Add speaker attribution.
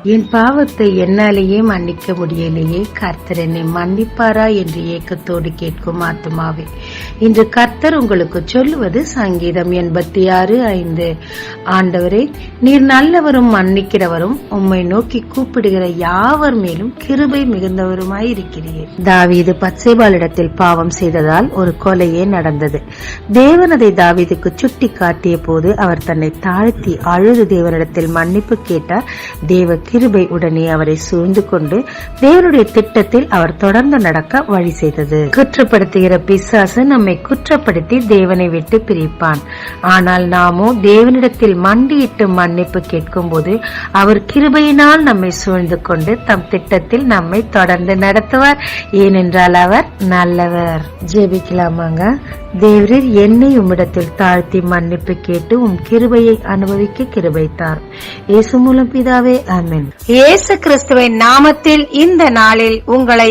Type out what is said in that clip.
Speaker 1: என் பாவத்தை என்னாலேயே மன்னிக்க முடியலையே, கர்த்தர் என்னை மன்னிப்பாரா என்று ஏக்கத்தோடு கேட்கும் ஆத்துமாவே, இன்று கர்த்தர் உங்களுக்கு சொல்லுவது சங்கீதம் 86:5. ஆண்டவரே, நீர் நல்லவரும் மன்னிக்கிறவரும், உம்மை நோக்கி கூப்பிடுகிற யாவர் மேலும் கிருபை மிகுந்தவருமாயிருக்கிறீர். தாவீது பத்சேபாளிடத்தில் பாவம் செய்ததால் ஒரு கொலையே நடந்தது. தேவன் அதை தாவீதுக்கு சுட்டி காட்டிய போது அவர் தன்னை தாழ்த்தி அழுது தேவனிடத்தில் மன்னிப்பு கேட்டார். தேவ கிருபை உடனே அவரை சூழ்ந்து கொண்டு தேவனுடைய திட்டத்தில் அவர் தொடர்ந்து நடக்க வழி செய்தது. குற்றப்படுத்துகிற பிசாசு நம்மை குற்றப்படுத்தி தேவனை விட்டு பிரிப்பான். ஆனால் நாமோ தேவனிடத்தில் மண்டியிட்டு மன்னிப்பு கேட்கும் போது அவர் கிருபையினால் நம்மை சூழ்ந்து கொண்டு தம் திட்டத்தில் நம்மை தொடர்ந்து நடத்துவார். ஏனென்றால் அவர் நல்லவர். ஜெபிக்கலாமாங்க. தேவரீர் என்னை உம்மிடத்தில் தாழ்த்தி மன்னிப்பு கேட்டு உம் கிருபையை அனுபவிக்க கிருபைத்தார். இயேசு மூலம் பிதாவே, ஆமென்.
Speaker 2: இயேசு கிறிஸ்துவின் நாமத்தில் இந்த நாளில் உங்களை